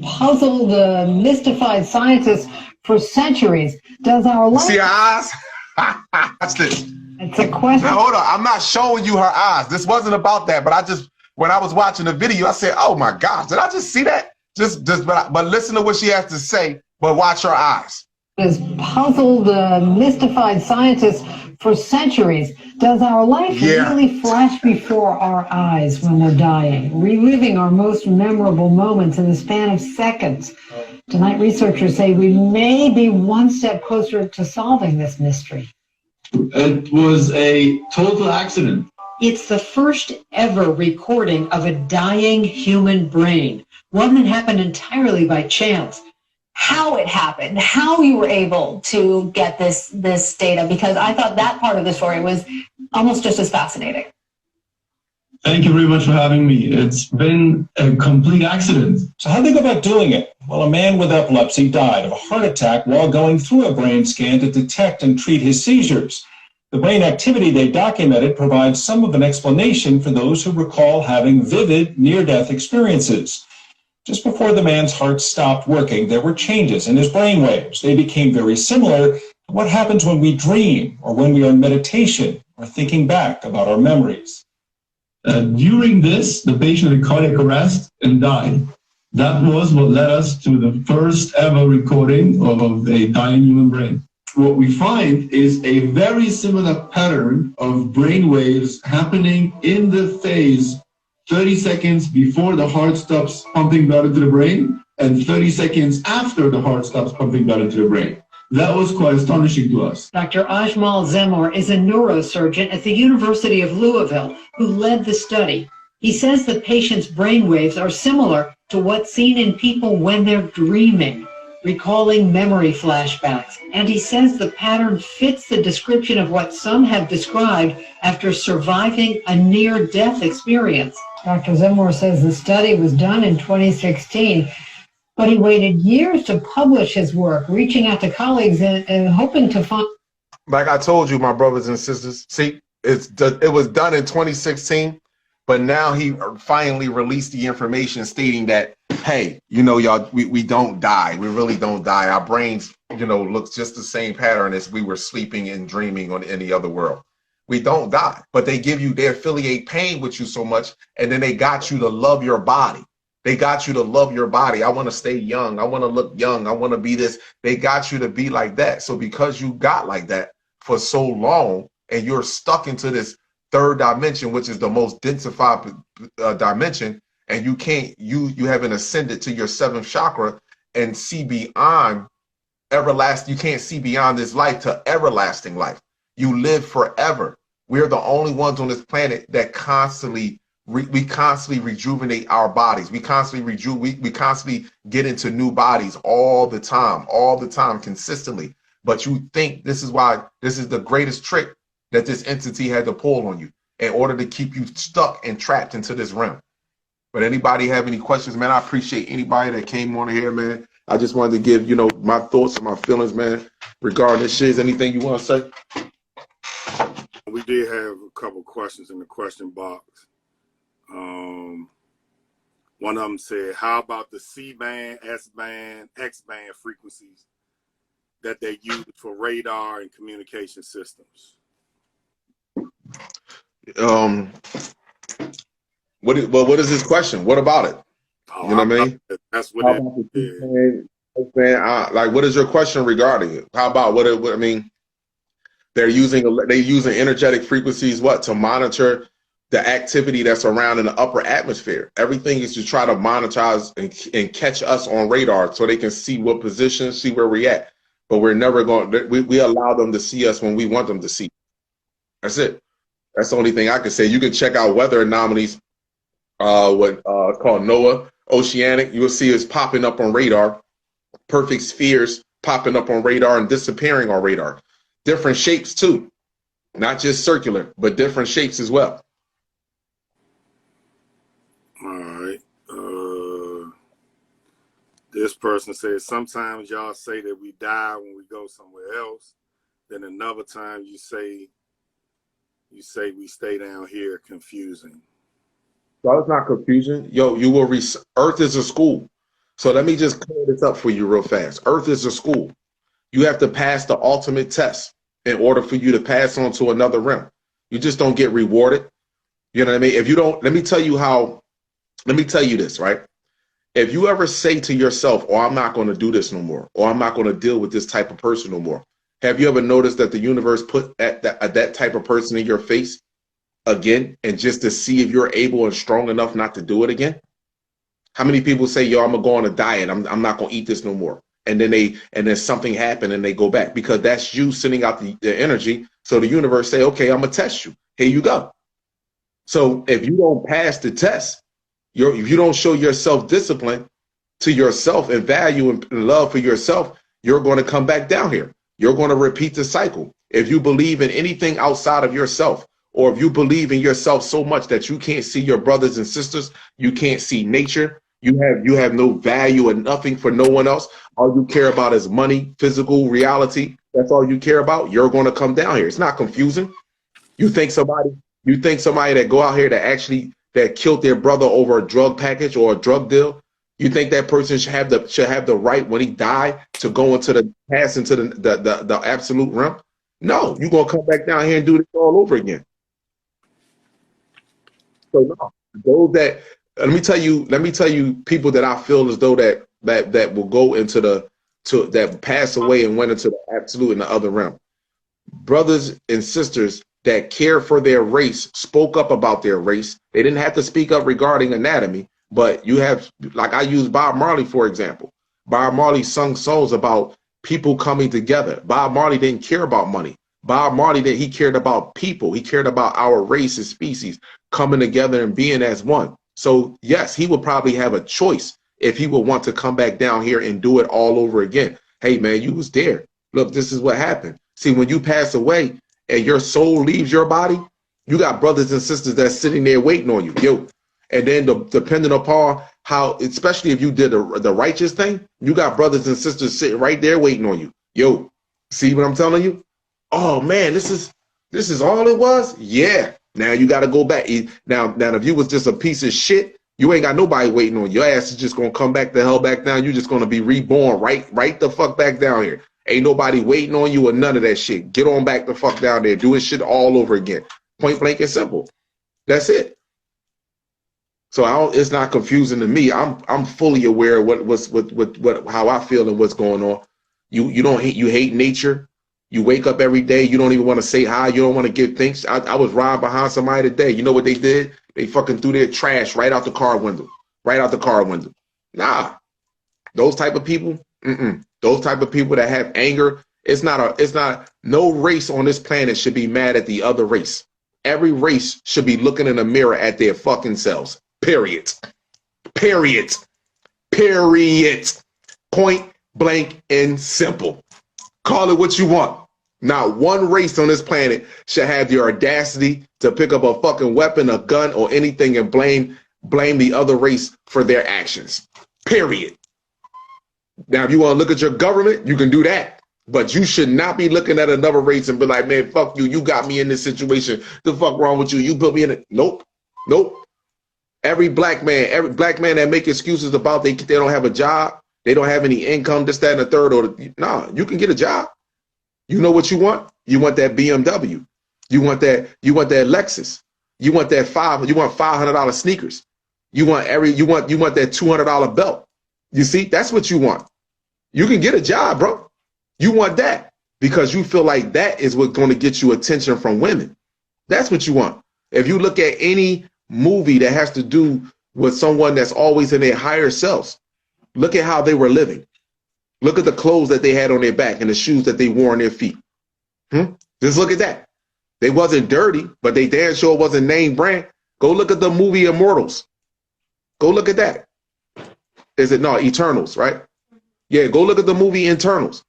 puzzled, mystified scientists for centuries. Does our life... See her eyes? Watch this. It's a question. Now, hold on. I'm not showing you her eyes. This wasn't about that, but when I was watching the video, I said, oh my gosh, did I just see that? But listen to what she has to say, but watch her eyes. Has puzzled, mystified scientists for centuries. Does our life really flash before our eyes when we're dying, reliving our most memorable moments in the span of seconds? Tonight, researchers say we may be one step closer to solving this mystery. It was a total accident. It's the first ever recording of a dying human brain, one that happened entirely by chance. How it happened, how you were able to get this data, because I thought that part of the story was almost just as fascinating. Thank you very much for having me. It's been a complete accident. So how'd they go about doing it? Well, a man with epilepsy died of a heart attack while going through a brain scan to detect and treat his seizures. The brain activity they documented provides some of an explanation for those who recall having vivid near-death experiences. Just before the man's heart stopped working, there were changes in his brain waves. They became very similar to what happens when we dream or when we are in meditation or thinking back about our memories. During this, the patient had cardiac arrest and died. That was what led us to the first ever recording of a dying human brain. What we find is a very similar pattern of brain waves happening in the phase 30 seconds before the heart stops pumping blood into the brain and 30 seconds after the heart stops pumping blood into the brain. That was quite astonishing to us. Dr. Ajmal Zemmour is a neurosurgeon at the University of Louisville who led the study. He says the patient's brain waves are similar to what's seen in people when they're dreaming, recalling memory flashbacks. And he says the pattern fits the description of what some have described after surviving a near-death experience. Dr. Zemmour says the study was done in 2016, but he waited years to publish his work, reaching out to colleagues and hoping to find... Like I told you, my brothers and sisters, see, it was done in 2016, but now he finally released the information stating that, hey, you know, y'all, we don't die. We really don't die. Our brains, you know, looks just the same pattern as we were sleeping and dreaming on any other world. We don't die, but they affiliate pain with you so much, and then they got you to love your body. They got you to love your body. I want to stay young. I want to look young. I want to be this. They got you to be like that. So because you got like that for so long, and you're stuck into this third dimension, which is the most densified dimension, and you haven't ascended to your seventh chakra and see beyond everlasting. You can't see beyond this life to everlasting life. You live forever. We're the only ones on this planet that constantly rejuvenate our bodies. We constantly we constantly get into new bodies all the time, consistently. But you think this is why this is the greatest trick that this entity had to pull on you in order to keep you stuck and trapped into this realm. But anybody have any questions, man? I appreciate anybody that came on here, man. I just wanted to give, you know, my thoughts and my feelings, man, regarding this shit. Is anything you want to say? We did have a couple questions in the question box. One of them said, how about the C-band, S-band, X-band frequencies that they use for radar and communication systems? What is his question? What about it? You know what I mean? That's what it is. Like, what is your question regarding it? How about what I mean? They're using energetic frequencies, what, to monitor the activity that's around in the upper atmosphere. Everything is to try to monetize and catch us on radar so they can see what position, see where we're at. But we're never going, we allow them to see us when we want them to see. That's it. That's the only thing I can say. You can check out weather anomalies, called NOAA Oceanic. You will see it's popping up on radar. Perfect spheres popping up on radar and disappearing on radar. Different shapes too, not just circular, but different shapes as well. All right. This person says, sometimes y'all say that we die when we go somewhere else. Then another time you say we stay down here. Confusing. Well, it's not confusion. Yo, Earth is a school. So let me just clear this up for you real fast. Earth is a school. You have to pass the ultimate test in order for you to pass on to another realm. You just don't get rewarded. You know what I mean? If you don't, let me tell you this, right? If you ever say to yourself, oh, I'm not going to do this no more, or I'm not going to deal with this type of person no more. Have you ever noticed that the universe put that type of person in your face again, and just to see if you're able and strong enough not to do it again? How many people say, yo, I'm gonna go on a diet. I'm not gonna eat this no more. And then something happened and they go back, because that's you sending out the energy. So the universe say, okay, I'm gonna test you. Here you go. So if you don't pass the test, if you don't show your self-discipline to yourself and value and love for yourself, you're going to come back down here. You're going to repeat the cycle. If you believe in anything outside of yourself, or if you believe in yourself so much that you can't see your brothers and sisters, you can't see nature, you have no value and nothing for no one else. All you care about is money, physical reality. That's all you care about. You're going to come down here. It's not confusing. You think somebody that go out here that killed their brother over a drug package or a drug deal, you think that person should have the right when he died to go into the absolute realm? No, you're gonna come back down here and do this all over again. So no, those that let me tell you people that I feel as though that will go into that pass away and went into the absolute in the other realm. Brothers and sisters that care for their race spoke up about their race. They didn't have to speak up regarding anatomy, but you have, like I use Bob Marley, for example. Bob Marley sung songs about people coming together. Bob Marley didn't care about money. Bob Marley he cared about people. He cared about our race and species coming together and being as one. So yes, he would probably have a choice if he would want to come back down here and do it all over again. Hey man, you was there. Look, this is what happened. See, when you pass away and your soul leaves your body, you got brothers and sisters that's sitting there waiting on you. Yo, and then depending upon how, especially if you did the righteous thing, you got brothers and sisters sitting right there waiting on you. Yo, see what I'm telling you? Oh man, this is all it was? Yeah. Now you got to go back. Now, if you was just a piece of shit, you ain't got nobody waiting on you. Your ass is just going to come back the hell back down. You're just going to be reborn right the fuck back down here. Ain't nobody waiting on you or none of that shit. Get on back the fuck down there. Doing shit all over again. Point blank and simple. That's it. So it's not confusing to me. I'm fully aware of how I feel and what's going on. You hate nature. You wake up every day. You don't even want to say hi. You don't want to give thanks. I was riding behind somebody today. You know what they did? They fucking threw their trash right out the car window. Right out the car window. Nah, those type of people. Those type of people that have anger. It's not. No race on this planet should be mad at the other race. Every race should be looking in the mirror at their fucking selves. Period. Period. Period. Point blank and simple. Call it what you want. Not one race on this planet should have the audacity to pick up a fucking weapon, a gun, or anything and blame the other race for their actions. Period. Now, if you want to look at your government, you can do that. But you should not be looking at another race and be like, man, fuck you. You got me in this situation. The fuck wrong with you? You put me in it. Nope. Nope. Every black man that make excuses about they don't have a job, they don't have any income, this, that, and the third, nah, you can get a job. You know what you want? You want that BMW. You want that Lexus. You want that $500 sneakers. You want that $200 belt. You see, that's what you want. You can get a job, bro. You want that because you feel like that is what's going to get you attention from women. That's what you want. If you look at any movie that has to do with someone that's always in their higher selves, look at how they were living. Look at the clothes that they had on their back and the shoes that they wore on their feet. Just look at that. They wasn't dirty, but they damn sure wasn't name brand. Go look at the movie Immortals. Go look at that. Eternals, right? Yeah, go look at the movie Internals.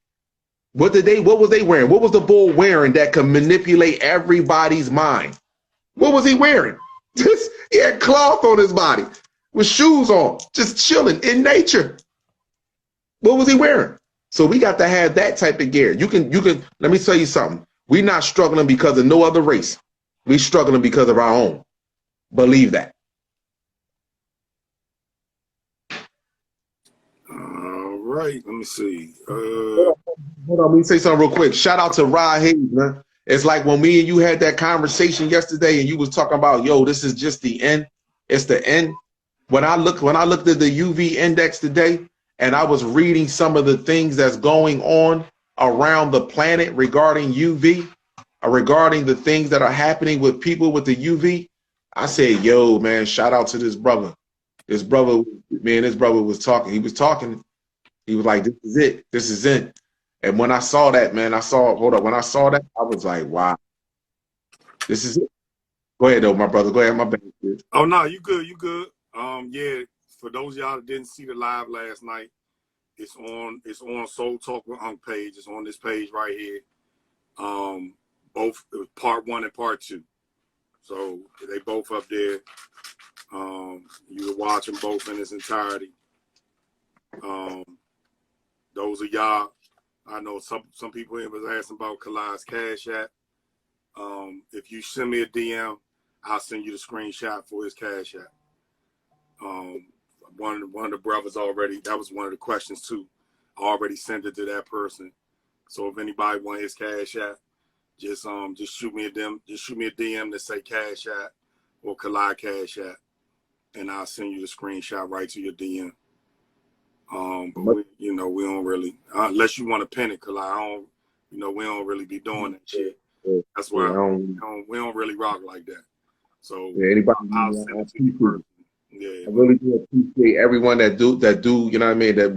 What was they wearing? What was the bull wearing that could manipulate everybody's mind? What was he wearing? He had cloth on his body with shoes on, just chilling in nature. What was he wearing? So we got to have that type of gear. You can, let me tell you something. We're not struggling because of no other race. We're struggling because of our own. Believe that. right. Let me see. Hold on, let me say something real quick. Shout out to Rod Hayes, man. It's like when me and you had that conversation yesterday, and you was talking about, yo, this is just the end. It's the end. When I looked at the UV index today, and I was reading some of the things that's going on around the planet regarding UV, regarding the things that are happening with people with the UV, I said, yo, man, shout out to this brother. This brother, man, this brother was talking. He was talking. He was like, this is it. This is it. And when I saw that, man, when I saw that, I was like, wow, this is it. Go ahead, though, my brother. Go ahead, my bad. Oh, no, you good. You good. Yeah, for those of y'all that didn't see the live last night, it's on Soul Talk with Unc page. It's on this page right here. Both part 1 and part 2. So they both up there. You can watch them both in its entirety. Those are y'all. I know some people here was asking about Kali's Cash App. If you send me a DM, I'll send you the screenshot for his Cash App. One of the brothers already, that was one of the questions too. I already sent it to that person. So if anybody want his Cash App, just shoot me a DM that say Cash App or Kali Cash App, and I'll send you the screenshot right to your DM. But we don't really, unless you want to pin it, Kali, we don't really be doing that shit. That's why we don't really rock like that. So anybody, I'll send it to you personally. Yeah, I really do appreciate everyone that do, you know what I mean, that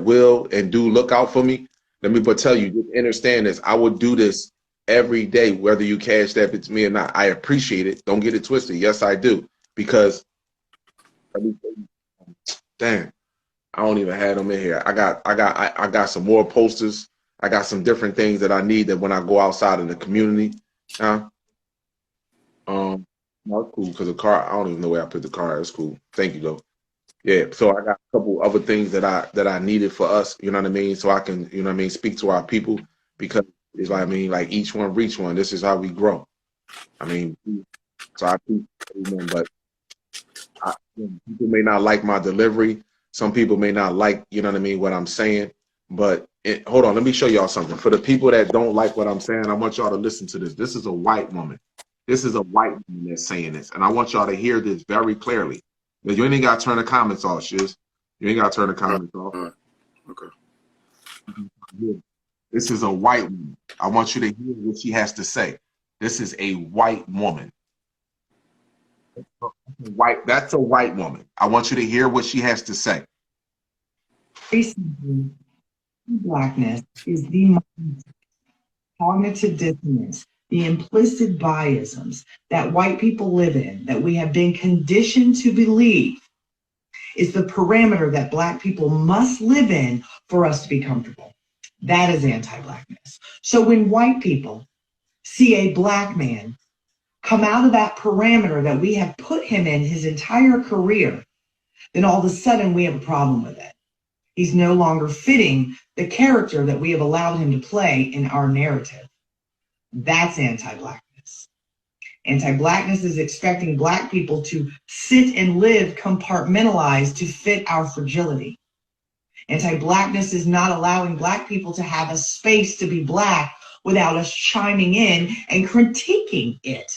will and do look out for me. Let me but tell you, just understand this. I would do this every day, whether you cash that it's me or not. I appreciate it. Don't get it twisted. Yes, I do. Because damn, I don't even have them in here. I got some more posters. I got some different things that I need that when I go outside in the community. That's cool because the car, I don't even know where I put the car. It's cool. Thank you though. Yeah. So I got a couple other things that I needed for us, you know what I mean? So I can, you know what I mean, speak to our people because it's like, I mean, like each one reach one. This is how we grow. I mean, so I appreciate everyone, but people may not like my delivery. Some people may not like, you know what I mean, what I'm saying. But hold on, let me show y'all something. For the people that don't like what I'm saying, I want y'all to listen to this. This is a white woman. This is a white woman that's saying this. And I want y'all to hear this very clearly. But you ain't got to turn the comments off, Shiz. You ain't got to turn the comments off. Okay. This is a white woman. I want you to hear what she has to say. This is a white woman. That's a white woman. I want you to hear what she has to say. Recently, blackness is the cognitive dissonance, the implicit biasms that white people live in, that we have been conditioned to believe is the parameter that black people must live in for us to be comfortable. That is anti-blackness. So when white people see a black man come out of that parameter that we have put him in his entire career, then all of a sudden we have a problem with it. He's no longer fitting the character that we have allowed him to play in our narrative. That's anti-blackness. Anti-blackness is expecting black people to sit and live compartmentalized to fit our fragility. Anti-blackness is not allowing black people to have a space to be black without us chiming in and critiquing it.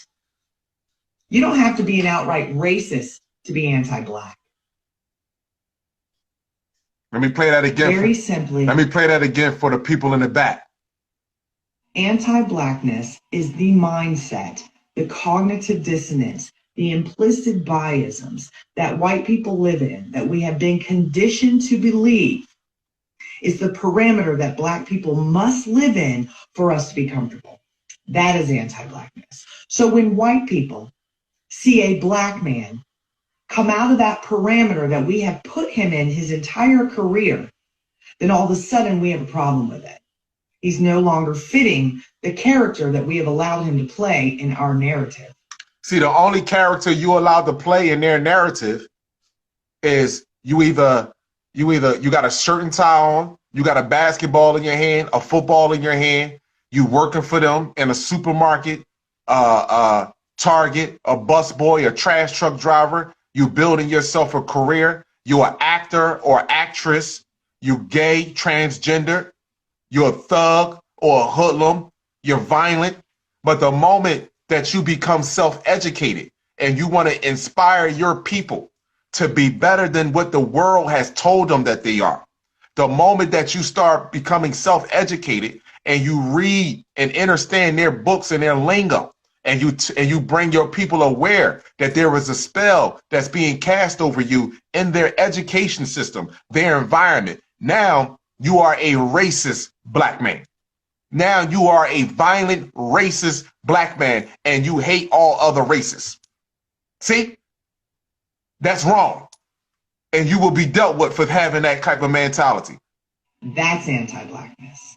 You don't have to be an outright racist to be anti-black. Let me play that again. Very simply. Let me play that again for the people in the back. Anti-blackness is the mindset, the cognitive dissonance, the implicit biasms that white people live in, that we have been conditioned to believe is the parameter that black people must live in for us to be comfortable. That is anti-blackness. So when white people see a black man come out of that parameter that we have put him in his entire career, then all of a sudden we have a problem with it. He's no longer fitting the character that we have allowed him to play in our narrative. See, the only character you allowed to play in their narrative is you got a shirt and tie on, you got a basketball in your hand, a football in your hand, you working for them in a supermarket, Target, a busboy, a trash truck driver, you building yourself a career, you're an actor or actress, you gay, transgender, you're a thug or a hoodlum, you're violent. But the moment that you become self-educated and you want to inspire your people to be better than what the world has told them that they are, the moment that you start becoming self-educated and you read and understand their books and their lingo, and you bring your people aware that there is a spell that's being cast over you in their education system, their environment. Now you are a racist black man. Now you are a violent, racist black man, and you hate all other races. See? That's wrong. And you will be dealt with for having that type of mentality. That's anti-blackness.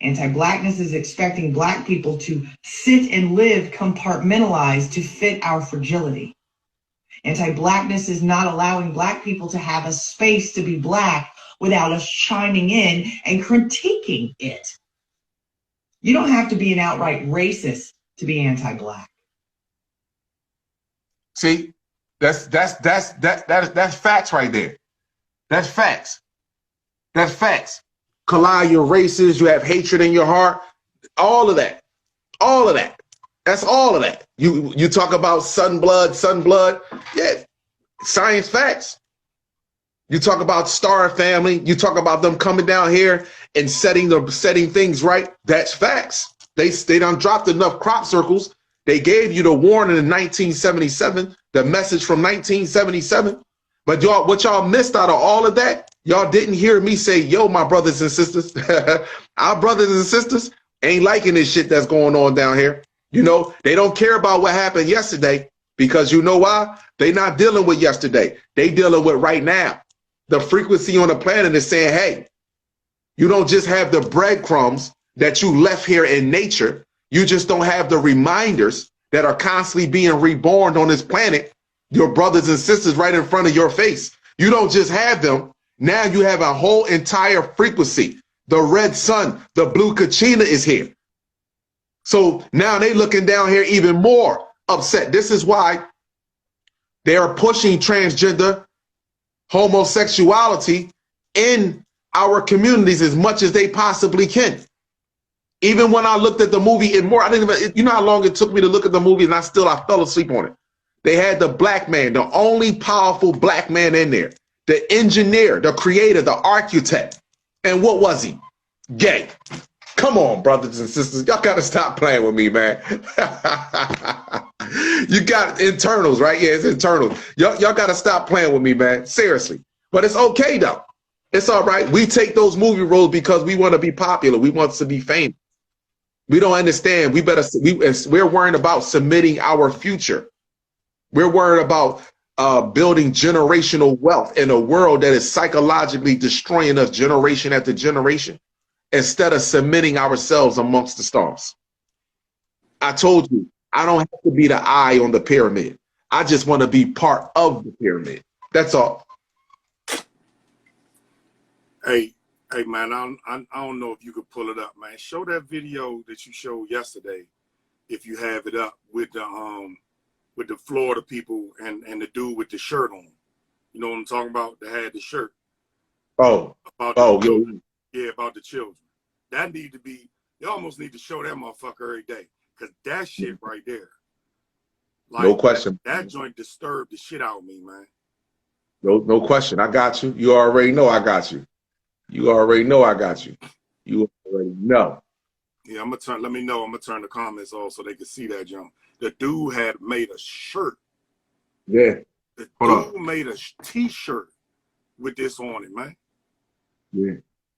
Anti-blackness is expecting black people to sit and live compartmentalized to fit our fragility. Anti-blackness is not allowing black people to have a space to be black without us chiming in and critiquing it. You don't have to be an outright racist to be anti-black. See, that's facts right there. That's facts. That's facts. Collide, you're racist, you have hatred in your heart, all of that. All of that. That's all of that. You talk about sun blood, yeah, science facts. You talk about Star Family, you talk about them coming down here and setting things right. That's facts. They done dropped enough crop circles. They gave you the warning in 1977, the message from 1977. But y'all, what y'all missed out of all of that, y'all didn't hear me say, yo, my brothers and sisters, our brothers and sisters ain't liking this shit that's going on down here. You know, they don't care about what happened yesterday because you know why? They not dealing with yesterday. They dealing with right now. The frequency on the planet is saying, hey, you don't just have the breadcrumbs that you left here in nature. You just don't have the reminders that are constantly being reborn on this planet, your brothers and sisters right in front of your face. You don't just have them. Now you have a whole entire frequency. The red sun, the blue kachina is here. So now they looking down here even more upset. This is why they are pushing transgender homosexuality in our communities as much as they possibly can. Even when I looked at the movie and more, I didn't even, you know how long it took me to look at the movie and I fell asleep on it. They had the black man, the only powerful black man in there, the engineer, the creator, the architect. And what was he? Gay. Come on, brothers and sisters. Y'all got to stop playing with me, man. You got internals, right? Yeah, it's internals. Y'all got to stop playing with me, man. Seriously. But it's okay, though. It's all right. We take those movie roles because we want to be popular. We want to be famous. We don't understand. We're worrying about submitting our future. We're worried about building generational wealth in a world that is psychologically destroying us generation after generation, instead of submitting ourselves amongst the stars. I told you, I don't have to be the eye on the pyramid. I just want to be part of the pyramid. That's all. Hey, man, I don't know if you could pull it up, man. Show that video that you showed yesterday, if you have it up, with the Florida people and the dude with the shirt on. You know what I'm talking about? That had the shirt. Oh, about the children. That need to be, you almost need to show that motherfucker every day. Because that shit right there. Like, no question. That joint disturbed the shit out of me, man. No question. I got you. You already know I got you. You already know I got you. You already know. Yeah, let me know. I'm gonna turn the comments off so they can see that jump. The dude had made a shirt. Yeah. The dude made a t-shirt with this on it, man. Yeah.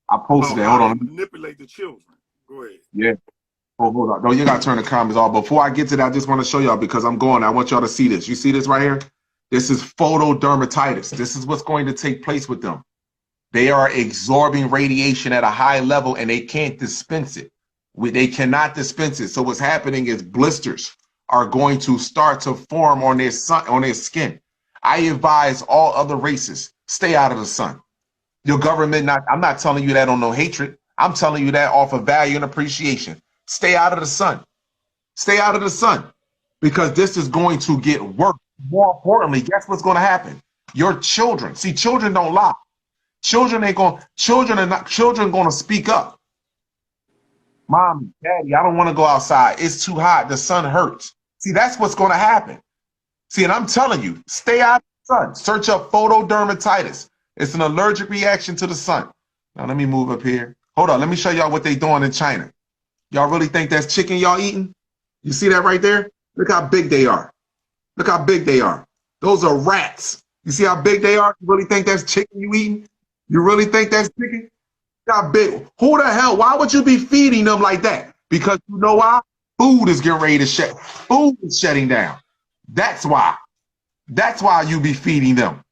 I posted that. Hold on. Manipulate the children. Go ahead. Yeah. Oh, hold on. No, you gotta turn the comments off. Before I get to that, I just want to show y'all because I'm going. I want y'all to see this. You see this right here? This is photodermatitis. This is what's going to take place with them. They are absorbing radiation at a high level and they can't dispense it. They cannot dispense it. So what's happening is blisters are going to start to form on their skin. I advise all other races, stay out of the sun. Your government, I'm not telling you that on no hatred. I'm telling you that off of value and appreciation. Stay out of the sun. Stay out of the sun because this is going to get worse. More importantly, guess what's going to happen? Your children, see, children don't lie. Children are gonna speak up. Mom, Daddy, I don't want to go outside. It's too hot. The sun hurts. See, that's what's gonna happen. See, and I'm telling you, stay out of the sun. Search up photodermatitis. It's an allergic reaction to the sun. Now let me move up here. Hold on, let me show y'all what they doing in China. Y'all really think that's chicken y'all eating? You see that right there? Look how big they are. Look how big they are. Those are rats. You see how big they are? You really think that's chicken you eating? You really think that's chicken? Look how big. Who the hell? Why would you be feeding them like that? Because you know why? Food is getting ready to shut. Food is shutting down. That's why. That's why you be feeding them.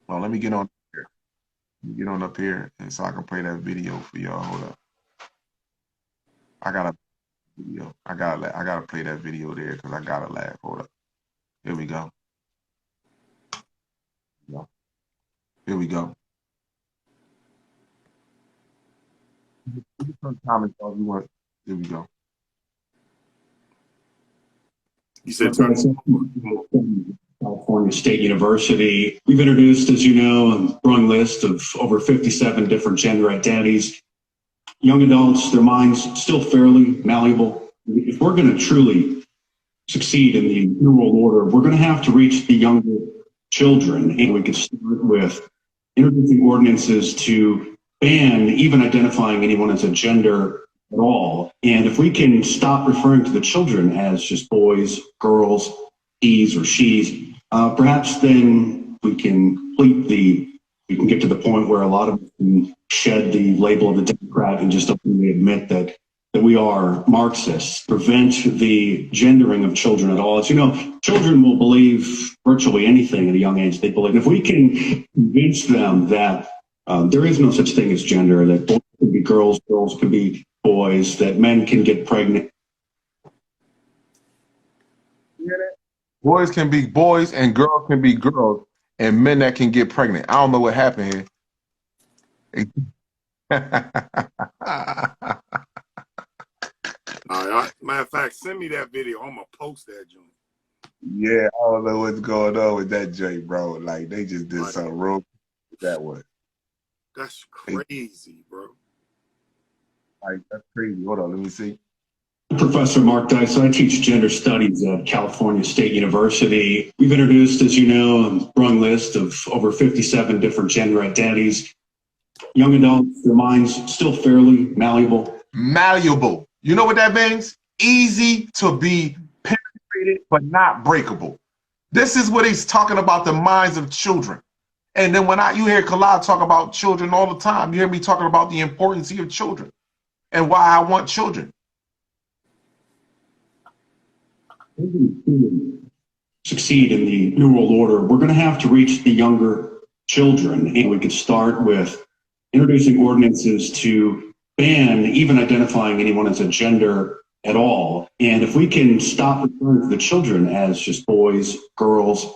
Well, let me get on here. Let me get on up here and so I can play that video for y'all. Hold up. I gotta video. I gotta play that video there because I gotta laugh. Hold up. Here we go. Here we go. Comments all you want. Here we go. You said turn. California State University. We've introduced, as you know, a growing list of over 57 different gender identities. Young adults, their minds still fairly malleable. If we're going to truly succeed in the New World Order, we're going to have to reach the younger children. And we could start with introducing ordinances to ban even identifying anyone as a gender at all. And if we can stop referring to the children as just boys, girls, he's or she's, perhaps then we can get to the point where a lot of us can shed the label of the Democrat and just openly admit that we are Marxists, prevent the gendering of children at all. As you know, children will believe virtually anything at a young age they believe. If we can convince them that there is no such thing as gender, that boys can be girls, girls can be boys, that men can get pregnant. Boys can be boys and girls can be girls and men that can get pregnant. I don't know what happened here. All right. Matter of fact, send me that video. I'm gonna post that joint. Yeah, I don't know what's going on with that joint, bro. Like they just did something wrong with that one. That's crazy, bro. Like that's crazy. Hold on, let me see. Professor Mark Dice, I teach gender studies at California State University. We've introduced, as you know, a growing list of over 57 different gender identities. Young adults, their minds still fairly malleable. Malleable. You know what that means? Easy to be penetrated, but not breakable. This is what he's talking about, the minds of children. And then when you hear Khalid talk about children all the time, you hear me talking about the importance of children and why I want children. Succeed in the New World Order, we're going to have to reach the younger children. And we could start with introducing ordinances to ban even identifying anyone as a gender at all. And if we can stop referring to the children as just boys, girls,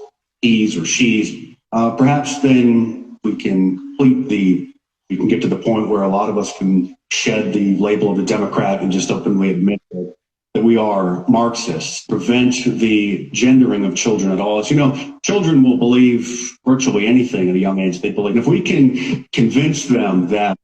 he's or she's, perhaps then we can get to the point where a lot of us can shed the label of the Democrat and just openly admit that we are Marxists, prevent the gendering of children at all. As you know, children will believe virtually anything at a young age they believe. If we can convince them that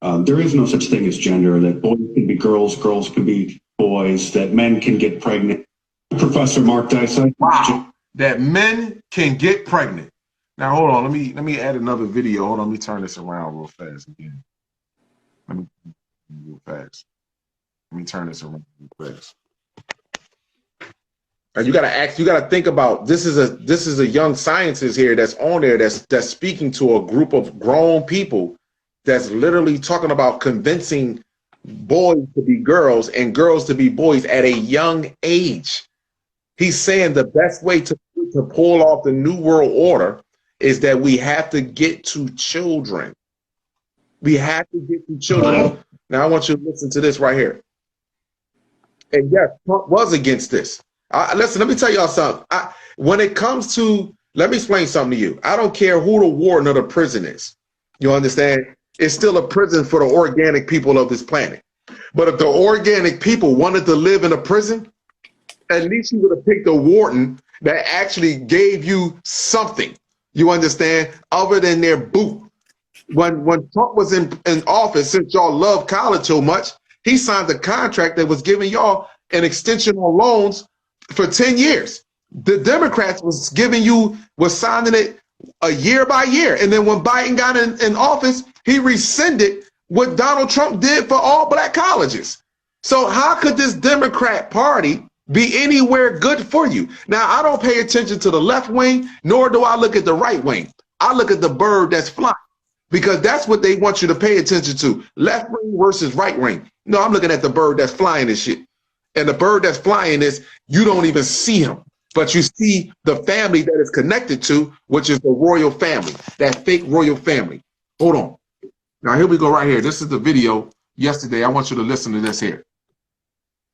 there is no such thing as gender, that boys can be girls, girls can be boys, that men can get pregnant. Professor Mark Dice. Wow, that men can get pregnant. Now hold on, let me add another video. Hold on, let me turn this around real fast again. Let me turn this around real fast. And you gotta think about this is a young scientist here that's on there that's speaking to a group of grown people that's literally talking about convincing boys to be girls and girls to be boys at a young age. He's saying the best way to pull off the New World Order is that we have to get to children. We have to get to children. Now I want you to listen to this right here. And yes, Trump was against this. Listen, let me tell y'all something. When it comes to, let me explain something to you. I don't care who the warden of the prison is. You understand? It's still a prison for the organic people of this planet. But if the organic people wanted to live in a prison, at least you would have picked a warden that actually gave you something. You understand? Other than their boot. when Trump was in office, since y'all love college so much, he signed a contract that was giving y'all an extension on loans for 10 years. The Democrats was signing it a year by year. And then when Biden got in office, he rescinded what Donald Trump did for all black colleges. So how could this Democrat Party be anywhere good for you? Now, I don't pay attention to the left wing, nor do I look at the right wing. I look at the bird that's flying, because that's what they want you to pay attention to. Left wing versus right wing. No, I'm looking at the bird that's flying and shit. And the bird that's flying is, you don't even see him, but you see the family that is connected to, which is the royal family, that fake royal family. Hold on. Now, here we go right here. This is the video yesterday. I want you to listen to this here.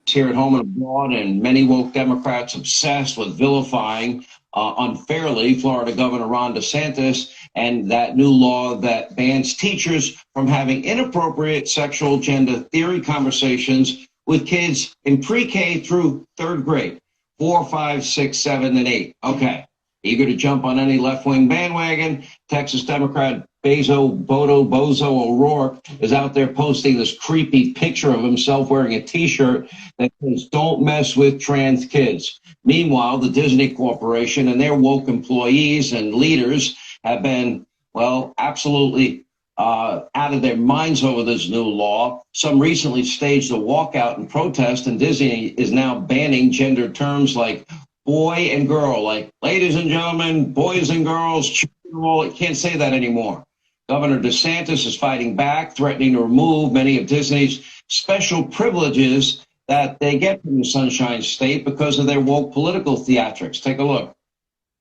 Here at home and abroad, and many woke Democrats obsessed with vilifying unfairly Florida Governor Ron DeSantis and that new law that bans teachers from having inappropriate sexual gender theory conversations with kids in pre-K through third grade, 4, 5, 6, 7, and 8. Okay. Eager to jump on any left-wing bandwagon, Texas Democrat Bozo O'Rourke is out there posting this creepy picture of himself wearing a T-shirt that says, "Don't mess with trans kids." Meanwhile, the Disney Corporation and their woke employees and leaders have been, well, absolutely out of their minds over this new law. Some recently staged a walkout in protest, and Disney is now banning gender terms like boy and girl, like ladies and gentlemen, boys and girls, children, it can't say that anymore. Governor DeSantis is fighting back, threatening to remove many of Disney's special privileges that they get from the Sunshine State because of their woke political theatrics. Take a look.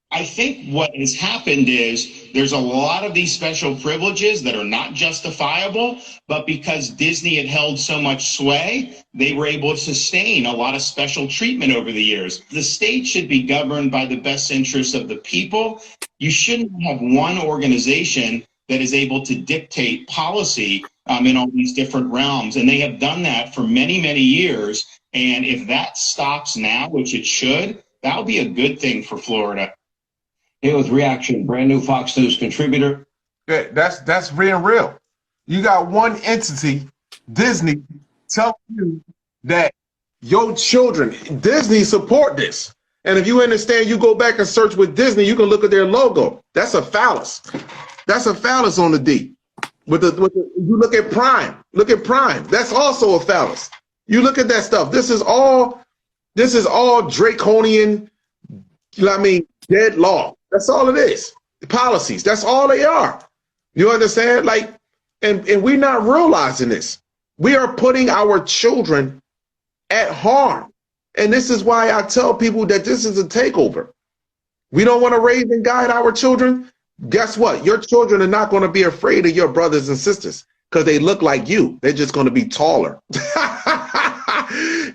I think what has happened is there's a lot of these special privileges that are not justifiable, but because Disney had held so much sway, they were able to sustain a lot of special treatment over the years. The state should be governed by the best interests of the people. You shouldn't have one organization that is able to dictate policy in all these different realms. And they have done that for many, many years. And if that stops now, which it should, that'll be a good thing for Florida. Here with reaction, brand new Fox News contributor. Yeah, that's real. You got one entity, Disney, telling you that your children, Disney support this. And if you understand, you go back and search with Disney, you can look at their logo. That's a phallus. That's a phallus on the D. You look at Prime. Look at Prime. That's also a phallus. You look at that stuff. This is all draconian, dead law. That's all it is. Policies. That's all they are. You understand? And we're not realizing this. We are putting our children at harm. And this is why I tell people that this is a takeover. We don't want to raise and guide our children. Guess what? Your children are not going to be afraid of your brothers and sisters because they look like you. They're just going to be taller.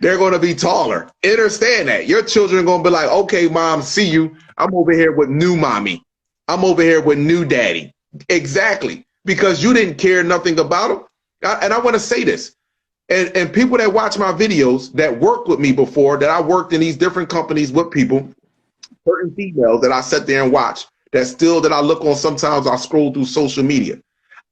They're going to be taller. Understand that. Your children are going to be like, okay, mom, see you. I'm over here with new mommy. I'm over here with new daddy. Exactly. Because you didn't care nothing about them. And I want to say this. And people that watch my videos that worked with me before, that I worked in these different companies with people, certain females that I sit there and watch, that I look on sometimes, I scroll through social media.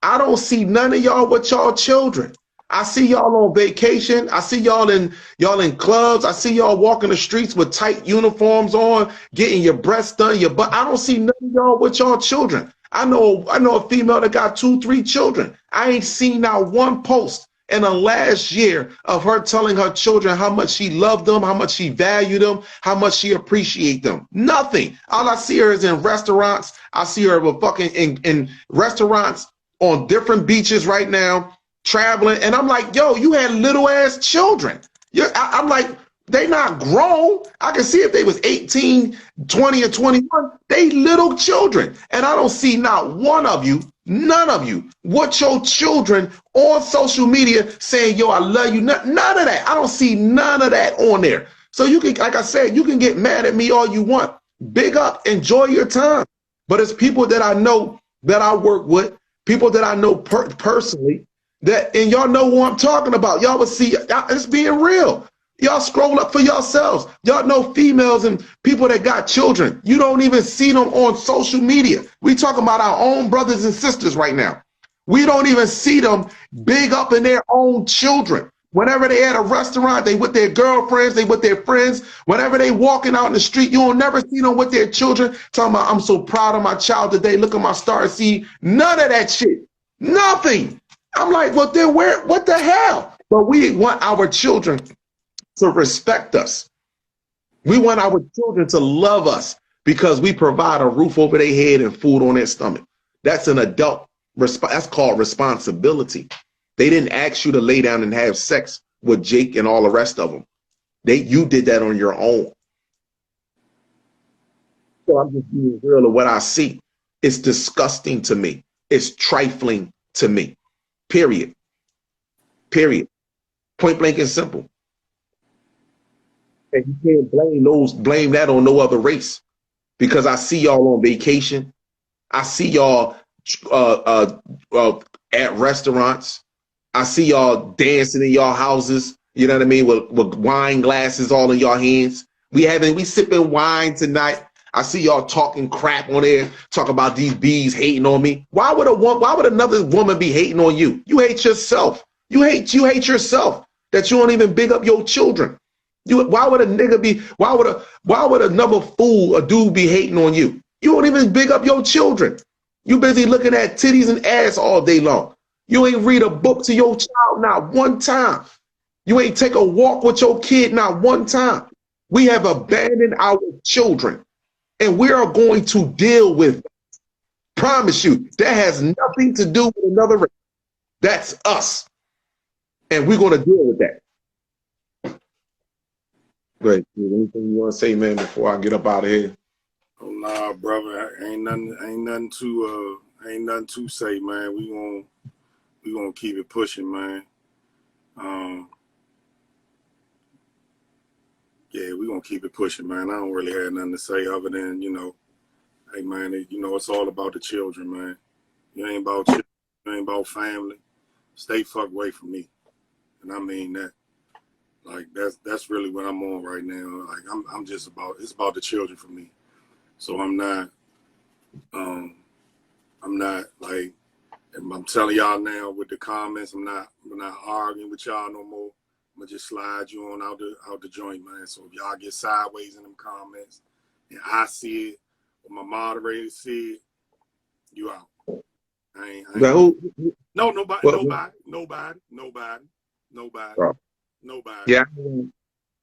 I don't see none of y'all with y'all children. I see y'all on vacation. I see y'all in clubs. I see y'all walking the streets with tight uniforms on, getting your breasts done, your butt. I don't see none of y'all with y'all children. I know a female that got 2, 3 children. I ain't seen not one post in the last year of her telling her children how much she loved them, how much she valued them, how much she appreciate them. Nothing. All I see her is in restaurants. I see her with in restaurants on different beaches right now, traveling. And I'm like, yo, you had little ass children. I'm like, they not grown. I can see if they was 18, 20, or 21, they little children. And I don't see not one of you, none of you, with your children on social media saying, yo, I love you. None of that. I don't see none of that on there. So you can, like I said, you can get mad at me all you want. Big up, enjoy your time. But it's people that I know, that I work with, people that I know personally, and y'all know who I'm talking about. Y'all will see, it's being real. Y'all scroll up for yourselves. Y'all know females and people that got children. You don't even see them on social media. We talking about our own brothers and sisters right now. We don't even see them big up in their own children. Whenever they at a restaurant, they with their girlfriends, they with their friends. Whenever they walking out in the street, you'll never see them with their children talking about, I'm so proud of my child today. Look at my star seed. None of that shit. Nothing. I'm like, well, then what the hell? But we want our children to respect us. We want our children to love us because we provide a roof over their head and food on their stomach. That's an adult that's called responsibility. They didn't ask you to lay down and have sex with Jake and all the rest of them. You did that on your own. So I'm just being real of what I see. It's disgusting to me. It's trifling to me. Period. Period. Point blank and simple. And you can't blame that on no other race, because I see y'all on vacation. I see y'all at restaurants. I see y'all dancing in y'all houses, you know what I mean, with wine glasses all in y'all hands. We sipping wine tonight. I see y'all talking crap on there, talk about these bees hating on me. Why would another woman be hating on you? You hate yourself. You hate yourself that you don't even big up your children. Why would another fool, a dude, be hating on you? You don't even big up your children. You busy looking at titties and ass all day long. You ain't read a book to your child not one time. You ain't take a walk with your kid not one time. We have abandoned our children, and we are going to deal with it. Promise you, that has nothing to do with another race. That's us, and we're going to deal with that. Great. Anything you want to say, man, before I get up out of here? Oh nah, brother, ain't nothing to say, man. We gonna keep it pushing, man. Yeah, we gonna keep it pushing, man. I don't really have nothing to say other than, hey, man, it's all about the children, man. It ain't about children, it ain't about family. Stay fuck away from me, and I mean that. Like that's really what I'm on right now. Like it's about the children for me. So I'm not like, and I'm telling y'all now with the comments, I'm not arguing with y'all no more. I'm gonna just slide you on out the joint, man. So if y'all get sideways in them comments and I see it, or my moderator see it, you out. Nobody. Yeah.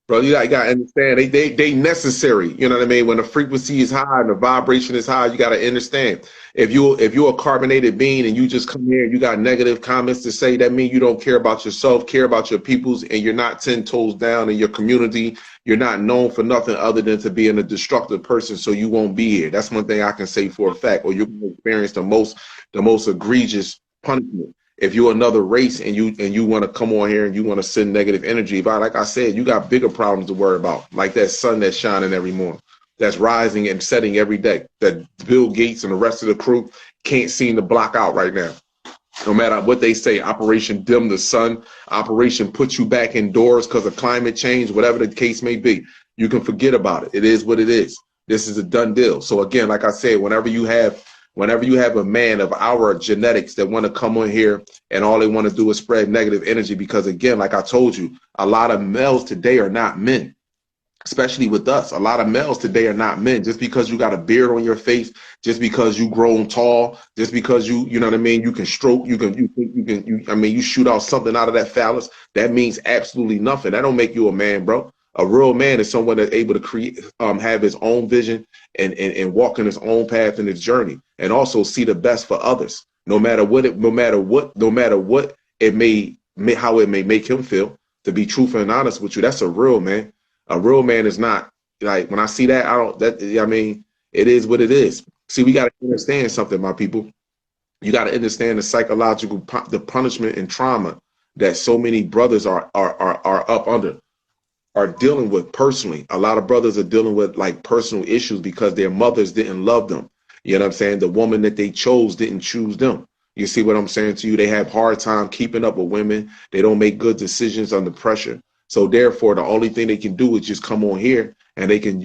Bro, you gotta understand, they necessary. You know what I mean? When the frequency is high and the vibration is high, you gotta understand. If you're a carbonated being and you just come here and you got negative comments to say, that means you don't care about yourself, care about your peoples, and you're not 10 toes down in your community. You're not known for nothing other than to being a destructive person, so you won't be here. That's one thing I can say for a fact, or you're gonna experience the most egregious punishment. If you're another race and you want to come on here and you want to send negative energy, but like I said, you got bigger problems to worry about, like that sun that's shining every morning, that's rising and setting every day, that Bill Gates and the rest of the crew can't seem to block out right now. No matter what they say, Operation Dim the Sun, Operation Put You Back Indoors because of climate change, whatever the case may be, you can forget about it. It is what it is. This is a done deal. So again, like I said, whenever you have a man of our genetics that want to come on here and all they want to do is spread negative energy, because again, like I told you, a lot of males today are not men, especially with us. A lot of males today are not men. Just because you got a beard on your face, just because you grown tall, just because you know what I mean, you can stroke, you shoot out something out of that phallus, that means absolutely nothing. That don't make you a man, bro. A real man is someone that's able to create, have his own vision and walk in his own path in his journey, and also see the best for others, no matter what it may how it may make him feel. To be truthful and honest with you, that's a real man. A real man is not like, when I see that, it is what it is. See, we got to understand something, my people. You got to understand the psychological, the punishment and trauma that so many brothers are up under, are dealing with personally. A lot of brothers are dealing with like personal issues because their mothers didn't love them. You know what I'm saying? The woman that they chose didn't choose them. You see what I'm saying to you? They have hard time keeping up with women. They don't make good decisions under pressure. So therefore, the only thing they can do is just come on here and they can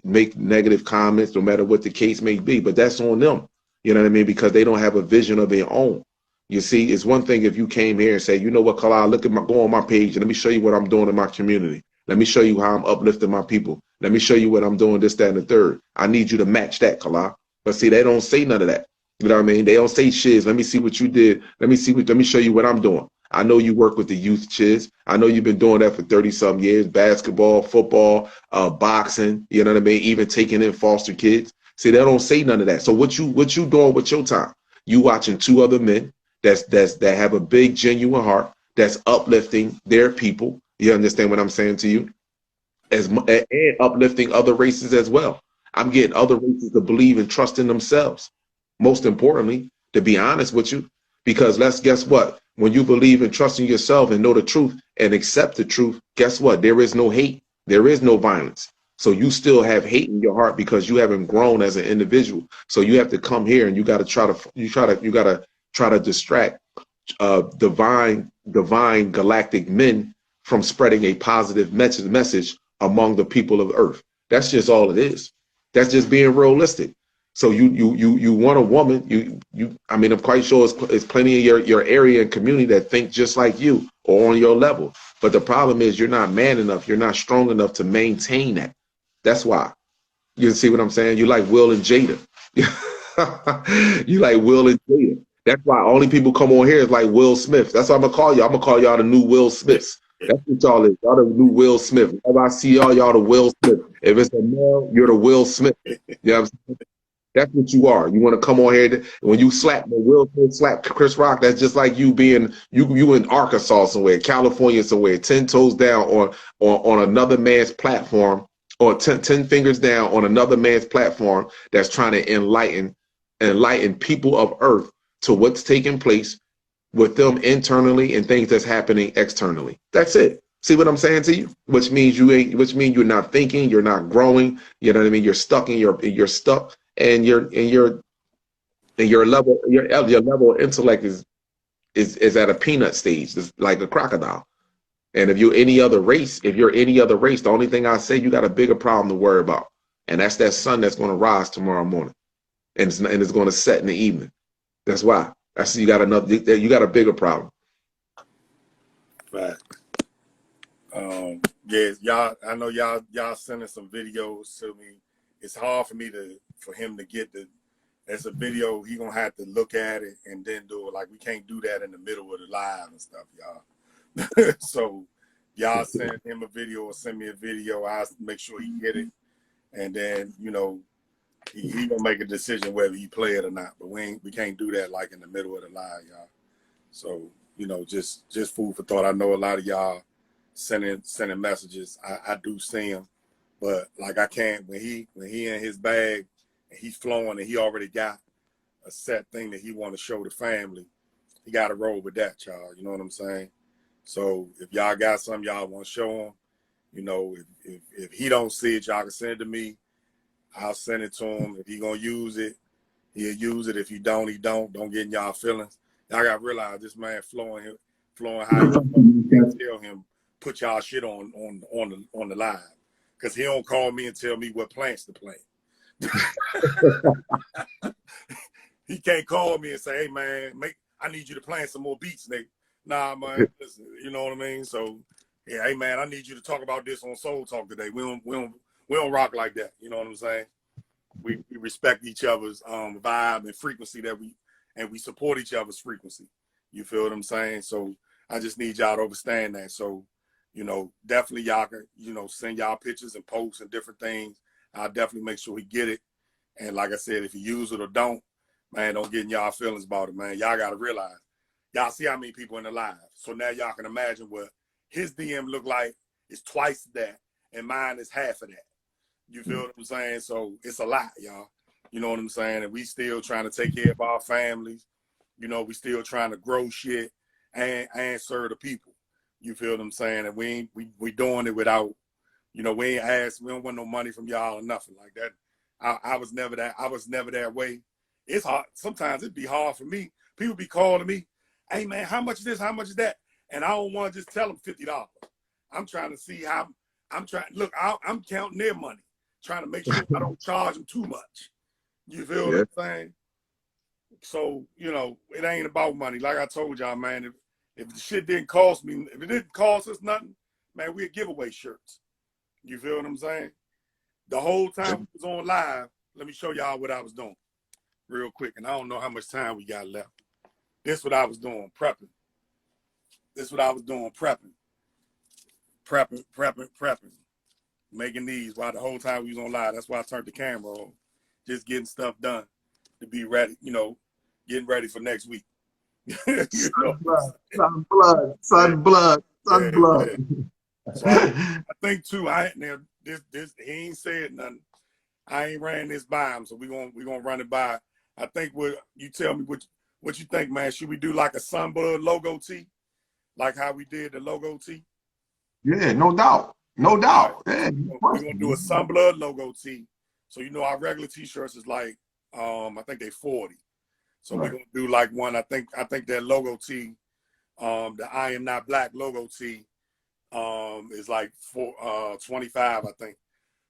make negative comments, no matter what the case may be. But that's on them. You know what I mean? Because they don't have a vision of their own. You see, it's one thing if you came here and say, you know what, Kalal, go on my page and let me show you what I'm doing in my community. Let me show you how I'm uplifting my people. Let me show you what I'm doing, this, that, and the third. I need you to match that, Kalal. But see, they don't say none of that. You know what I mean? They don't say shiz. Let me see what you did. Let me show you what I'm doing. I know you work with the youth, Chiz. I know you've been doing that for 30-some years, basketball, football, boxing, you know what I mean? Even taking in foster kids. See, they don't say none of that. So what you doing with your time? You watching two other men that have a big, genuine heart, that's uplifting their people. You understand what I'm saying to you? And uplifting other races as well. I'm getting other races to believe and trust in themselves. Most importantly, to be honest with you, because guess what? When you believe and trust in yourself and know the truth and accept the truth, guess what? There is no hate. There is no violence. So you still have hate in your heart because you haven't grown as an individual. So you have to come here and you got to try to distract divine galactic men from spreading a positive message among the people of Earth. That's just all it is. That's just being realistic. So you want a woman, I mean, I'm quite sure it's plenty of your area and community that think just like you or on your level. But the problem is you're not man enough. You're not strong enough to maintain that. That's why. You see what I'm saying? You like Will and Jada. You like Will and Jada. That's why only people come on here is like Will Smith. That's what I'm gonna call y'all. I'm gonna call y'all the new Will Smiths. That's what y'all is. Y'all the new Will Smith. Whenever I see y'all the Will Smith. If it's a male, you're the Will Smith. You know what I'm saying? That's what you are. You want to come on here when you Will Smith slap Chris Rock. That's just like you being you in Arkansas somewhere, California somewhere, 10 toes down on another man's platform, or 10 fingers down on another man's platform that's trying to enlighten people of Earth to what's taking place with them internally and things that's happening externally. That's it. See what I'm saying to you? Which means you're not thinking, you're not growing. You know what I mean? You're stuck you're stuck, and your level of intellect is at a peanut stage. It's like a crocodile. And if you're any other race, the only thing I say, you got a bigger problem to worry about, and that's that sun that's going to rise tomorrow morning, and it's going to set in the evening. That's why. You got a bigger problem. Fact. Yes, y'all. I know y'all sending some videos to me. It's hard for him to get as a video. He gonna have to look at it and then do it. Like, we can't do that in the middle of the live and stuff, y'all. So y'all send him a video or send me a video. I'll make sure he get it, and then he gonna make a decision whether he play it or not. But we can't do that like in the middle of the live, y'all. So just food for thought. I know a lot of y'all sending messages. I do see them, but like, I can't when he in his bag and he's flowing and he already got a set thing that he want to show the family. He got to roll with that, y'all. You know what I'm saying? So if y'all got something y'all want to show him, if he don't see it, y'all can send it to me. I'll send it to him. If he gonna use it, he'll use it. If he don't, he don't. Don't get in y'all feelings. Y'all gotta realize this man flowing how he tell him put y'all shit on the live, because he don't call me and tell me what plants to plant. He can't call me and say, "Hey man, I need you to plant some more beats, nigga." Nah, man, listen, you know what I mean? So yeah, hey man, I need you to talk about this on Soul Talk today. We don't rock like that. You know what I'm saying? We respect each other's vibe and frequency and we support each other's frequency. You feel what I'm saying? So I just need y'all to understand that. So, definitely y'all can, send y'all pictures and posts and different things. I'll definitely make sure we get it. And like I said, if you use it or don't, man, don't get in y'all feelings about it, man. Y'all got to realize, y'all see how many people in the live. So now y'all can imagine what his DM look like is twice that, and mine is half of that. You feel what I'm saying? So it's a lot, y'all. You know what I'm saying? And we still trying to take care of our families. We still trying to grow shit and serve the people. You feel what I'm saying? And we doing it without, we ain't asked, we don't want no money from y'all or nothing like that. I was never that way. It's hard. Sometimes it'd be hard for me. People be calling me, "Hey man, how much is this? How much is that?" And I don't want to just tell them $50. I'm trying to see how I'm counting their money, trying to make sure I don't charge them too much. You feel what I'm saying? So, you know, it ain't about money. Like I told y'all, man, if the shit didn't cost me, if it didn't cost us nothing, man, we'd give away shirts. You feel what I'm saying? The whole time we was on live, let me show y'all what I was doing real quick. And I don't know how much time we got left. This is what I was doing, prepping. This is what I was doing, prepping. Making these while the whole time we was on live. That's why I turned the camera on. Just getting stuff done to be ready, you know, getting ready for next week. Sun blood. Yeah. So I think too, this he ain't said nothing. I ain't ran this by him, so we gonna run it by. I think you tell me what you think, man. Should we do like a Sunblood logo tee? Like how we did the logo tee? Yeah, no doubt. No doubt. Right. Yeah, We're gonna do a Sunblood logo tee. So you know our regular t-shirts is like I think they 40. So we're gonna do like one. I think that logo tee, the I Am Not Black logo tee, is like 25, I think.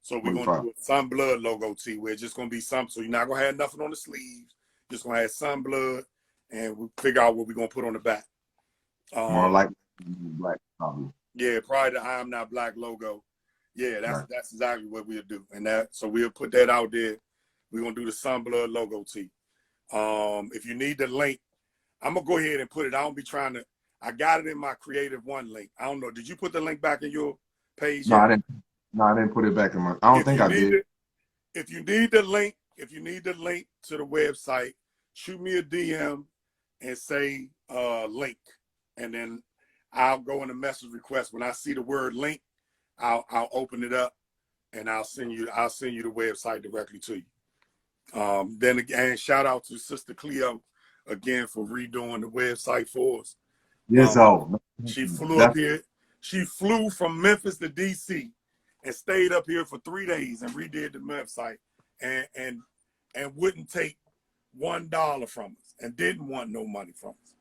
So we're gonna do a Sunblood logo tee where it's just gonna be something. So you're not gonna have nothing on the sleeves. Just gonna have Sunblood, and we figure out what we're gonna put on the back. More like black, probably. Yeah, probably the I Am Not Black logo. Yeah, that's exactly what we'll do. And so we'll put that out there. We're gonna do the Sunblood logo tee. If you need the link, I'm gonna go ahead and put it. I don't be trying to. I got it in my Creative One link. I don't know. Did you put the link back in your page? No, I didn't. No, I didn't put it back in my. I don't think I did. If you need the link, to the website, shoot me a DM and say link, and then I'll go in the message request. When I see the word link, I'll open it up and I'll send you the website directly to you. Then again, shout out to Sister Cleo again for redoing the website for us. Yes, she flew up here. She flew from Memphis to DC and stayed up here for 3 days and redid the website and wouldn't take $1 from us and didn't want no money from us.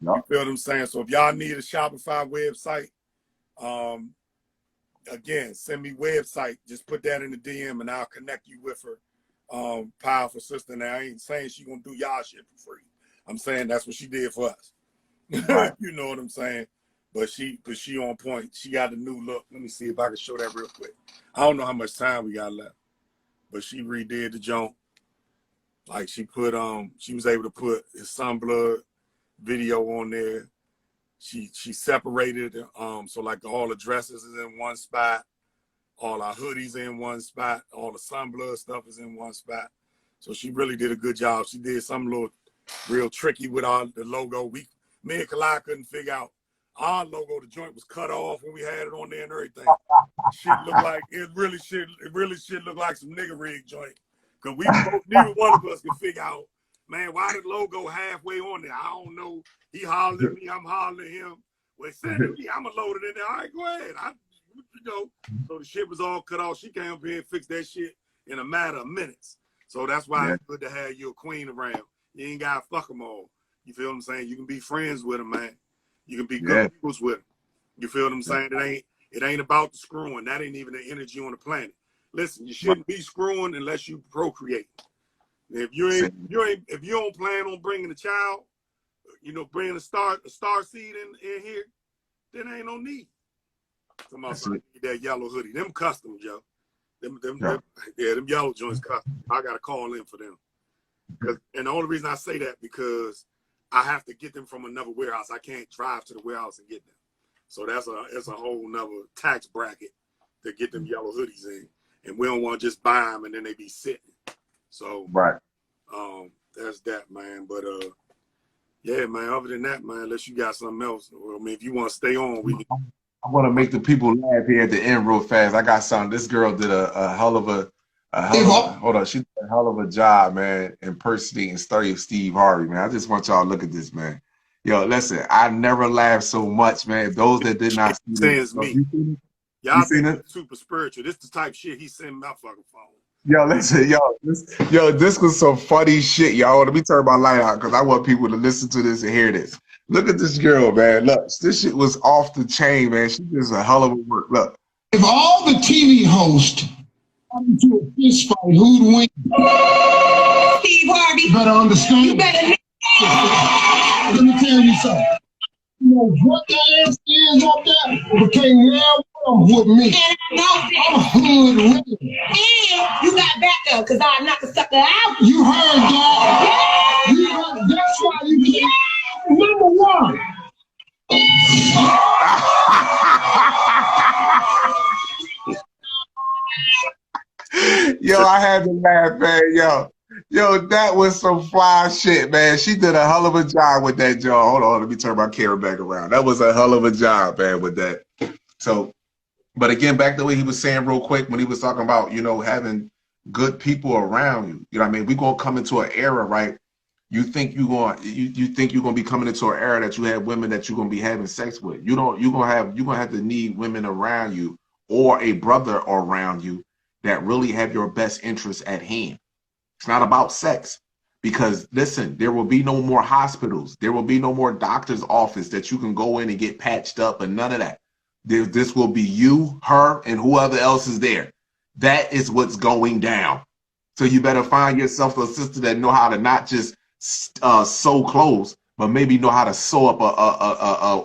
Yep. You feel what I'm saying? So if y'all need a Shopify website, again, send me website. Just put that in the DM and I'll connect you with her. Powerful sister. Now I ain't saying she gonna do y'all shit for free. I'm saying that's what she did for us. Right. You know what I'm saying? But she on point. She got a new look. Let me see if I can show that real quick. I don't know how much time we got left, but she redid the joint. Like she was able to put his Sunblood video on there. She separated so like all the dresses is in one spot, all our hoodies in one spot, all the Sunblood stuff is in one spot. So she really did a good job. She did something little real tricky with the logo. Me and Kalai couldn't figure out our logo. The joint was cut off when we had it on there and everything. Shit looked like it really should look like some nigga rig joint. Cause neither one of us could figure out, man, why the logo halfway on there? I don't know. He hollered at me, I'm hollering at him. Well, he said to me, I'm gonna load it in there. All right, go ahead. So the shit was all cut off. She came up here and fixed that shit in a matter of minutes. So that's why it's good to have your queen around. You ain't gotta fuck them all. You feel what I'm saying? You can be friends with them, man. You can be good peoples with them. You feel what I'm saying? It ain't about the screwing. That ain't even the energy on the planet. Listen, you shouldn't be screwing unless you procreate. If you don't plan on bringing a child, bringing a star seed in here, then ain't no need. Somebody need that yellow hoodie. Them custom, Joe. Them yellow joints custom. I gotta call in for them. And the only reason I say that because I have to get them from another warehouse. I can't drive to the warehouse and get them. So that's a whole nother tax bracket to get them yellow hoodies in. And we don't want to just buy them and then they be sitting. So there's that, man. But yeah, man. Other than that, man, unless you got something else, or I mean, if you want to stay on, we can. I want to make the people laugh here at the end real fast. I got something. This girl did a hell of a she did a hell of a job, man, impersonating Steve Harvey, man. I just want y'all to look at this, man. Yo, listen, I never laughed so much, man. Those that did not see this, y'all seen it? Super spiritual. This the type shit he sent my fucking phone. Yo, listen, this was some funny shit, y'all. Let me turn my light out because I want people to listen to this and hear this. Look at this girl, man. Look, this shit was off the chain, man. She does a hell of a work. Look. If all the TV hosts got into a fist fight, who'd win? Steve Harvey. You better understand. You better. Let me tell you something. You know what that ass is up there? It became now with me. And I know that. I'm hood ready. And you got backup because I knock a sucker out. You heard that? Yeah. You heard, that's why you can't. Number one. Yo, I had to laugh, man. Yo, that was some fly shit, man. She did a hell of a job with that, Joe. Hold on, let me turn my camera back around. That was a hell of a job, man, with that. So, but again, back to what he was saying real quick when he was talking about, you know, having good people around you. You know what I mean? We're gonna come into an era, right? You think you're gonna be coming into an era that you have women that you're gonna be having sex with. You're gonna have to need women around you or a brother around you that really have your best interests at hand. It's not about sex, because listen, there will be no more hospitals. There will be no more doctor's office that you can go in and get patched up and none of that. This will be you, her, and whoever else is there. That is what's going down. So you better find yourself a sister that know how to not just sew clothes, but maybe know how to sew up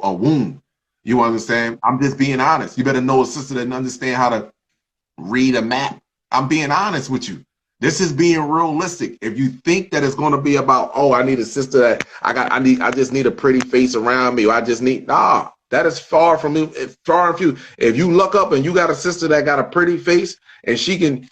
a wound. You understand? I'm just being honest. You better know a sister that understand how to read a map. I'm being honest with you. This is being realistic. If you think that it's going to be about, oh, I need a sister that I just need a pretty face around me, or I just need, nah, that is far from you. Far and few. If you look up and you got a sister that got a pretty face and she can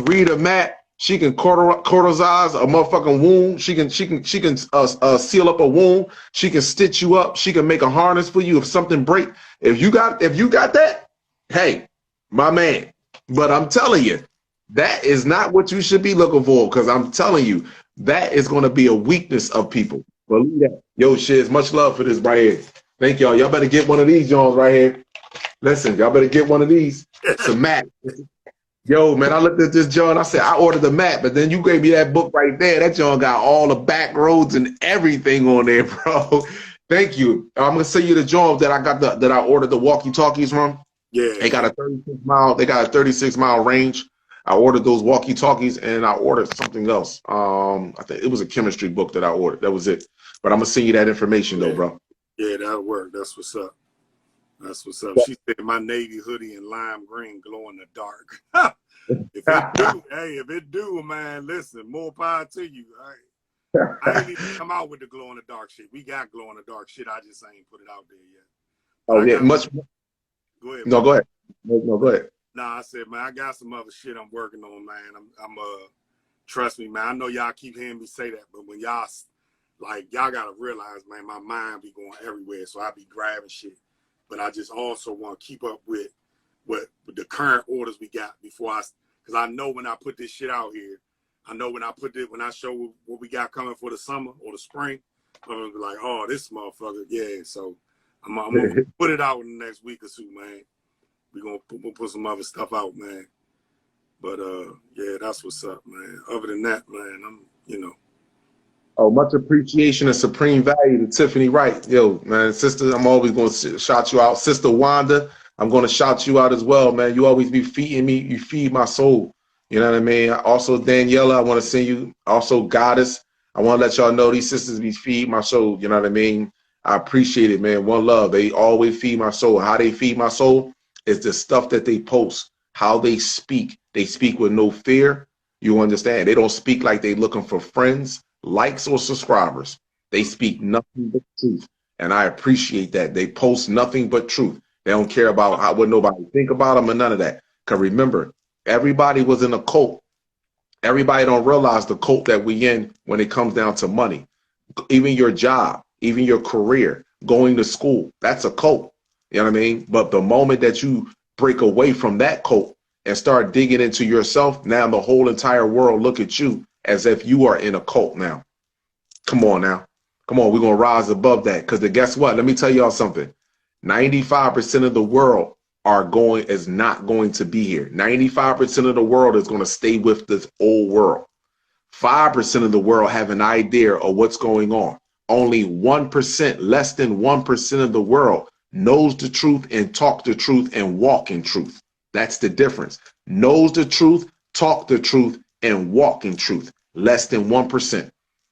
read a map, she can cauterize a motherfucking wound, she can seal up a wound, she can stitch you up, she can make a harness for you if something break. If you got that, hey, my man. But I'm telling you, that is not what you should be looking for, because I'm telling you, that is going to be a weakness of people. Believe that. Yo, shiz, much love for this right here. Thank y'all. Y'all better get one of these Jones right here. Listen, y'all better get one of these. It's a mat. Yo, man, I looked at this John. I said, I ordered the mat, but then you gave me that book right there. That John got all the back roads and everything on there, bro. Thank you. I'm gonna send you the John that I ordered the walkie-talkies from. Yeah. They got a 36-mile range. I ordered those walkie-talkies and I ordered something else. I think it was a chemistry book that I ordered. That was it. But I'm gonna send you that information though, bro. Yeah, that'll work. That's what's up. That's what's up. She said my navy hoodie in lime green glow in the dark. If it do, man, listen, more power to you. All right. I ain't even come out with the glow in the dark shit. We got glow in the dark shit. I just ain't put it out there yet. Oh yeah, much. Go ahead. No, go ahead. No, go ahead. Nah, I said, man, I got some other shit I'm working on, man. I'm trust me, man. I know y'all keep hearing me say that, but when y'all gotta realize, man, my mind be going everywhere, so I be grabbing shit. But I just also want to keep up with what the current orders we got because I know when I put this shit out here, I know when I show what we got coming for the summer or the spring, I'm gonna be like, oh, this motherfucker, yeah. So I'm gonna put it out in the next week or two, man. We'll put some other stuff out, man. But yeah, that's what's up, man. Other than that, man, I'm. Oh, much appreciation and supreme value to Tiffany Wright. Yo, man, sister, I'm always going to shout you out. Sister Wanda, I'm going to shout you out as well, man. You always be feeding me. You feed my soul. You know what I mean? Also, Daniela, I want to send you. Also, Goddess, I want to let y'all know these sisters be feed my soul. You know what I mean? I appreciate it, man. One love. They always feed my soul. How they feed my soul is the stuff that they post, how they speak. They speak with no fear. You understand? They don't speak like they looking for friends, likes, or subscribers. They speak nothing but truth, and I appreciate that. They post nothing but truth. They don't care about what nobody think about them or none of that. Because remember, everybody was in a cult. Everybody don't realize the cult that we in when it comes down to money. Even your job, even your career, going to school, that's a cult. You know what I mean? But the moment that you break away from that cult and start digging into yourself, now the whole entire world look at you as if you are in a cult now. Come on now. Come on, we're going to rise above that. Because guess what? Let me tell y'all something. 95% of the world is not going to be here. 95% of the world is going to stay with this old world. 5% of the world have an idea of what's going on. Only 1%, less than 1% of the world knows the truth and talk the truth and walk in truth. That's the difference. Knows the truth, talk the truth, and walk in truth. less than 1%.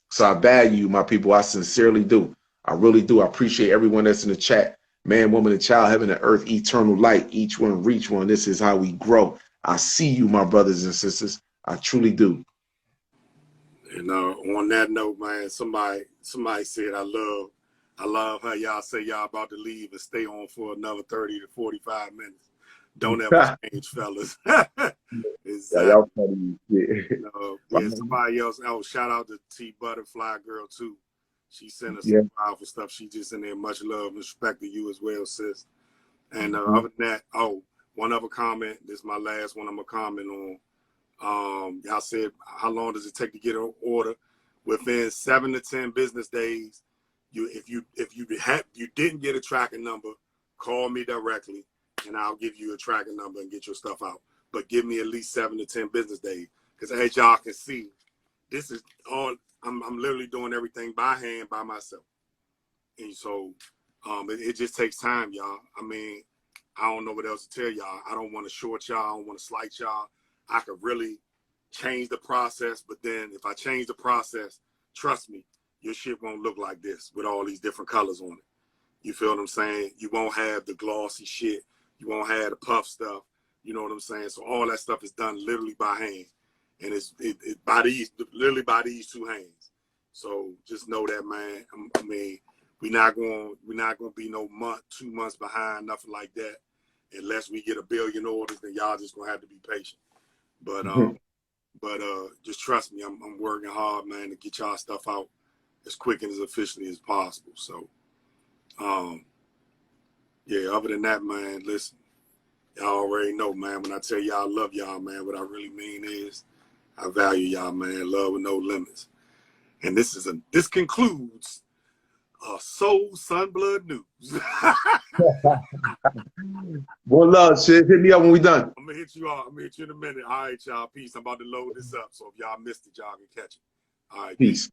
So I value you, my people. I sincerely do. I really do. I appreciate everyone that's in the chat. Man, woman, and child, heaven and earth, eternal light. Each one reach one. This is how we grow. I see you, my brothers and sisters. I truly do. And on that note, man, somebody said, I love how y'all say y'all about to leave and stay on for another 30 to 45 minutes. Don't ever change, fellas. Exactly. Y'all funny. Yeah, somebody else. Oh, shout out to T Butterfly Girl too. She sent us some powerful stuff. She just in there. Much love and respect to you as well, sis. And other than that, one other comment. This is my last one. I'm gonna comment on. Y'all said, how long does it take to get an order? Within 7 to 10 business days. If you didn't get a tracking number, call me directly, and I'll give you a tracking number and get your stuff out. But give me at least 7 to 10 business days, because as y'all can see, this is all. I'm literally doing everything by hand by myself, and so it just takes time, y'all. I mean, I don't know what else to tell y'all. I don't want to short y'all. I don't want to slight y'all. I could really change the process, but then if I change the process, trust me, your shit won't look like this with all these different colors on it. You feel what I'm saying? You won't have the glossy shit. You won't have the puff stuff. You know what I'm saying? So all that stuff is done literally by hand, and it's literally by these two hands. So just know that, man. I mean, we're not going to be no month, 2 months behind, nothing like that, unless we get 1 billion orders. Then y'all just gonna have to be patient. But just trust me, I'm working hard, man, to get y'all stuff out as quick and as efficiently as possible. So, yeah. Other than that, man, listen. Y'all already know, man, when I tell y'all I love y'all, man, what I really mean is I value y'all, man. Love with no limits. And this concludes Soul Sunblood News. More love, shit. Hit me up when we done. I'm gonna hit you all. I'm gonna hit you in a minute. All right, y'all. Peace. I'm about to load this up. So if y'all missed it, y'all can catch it. All right. Peace.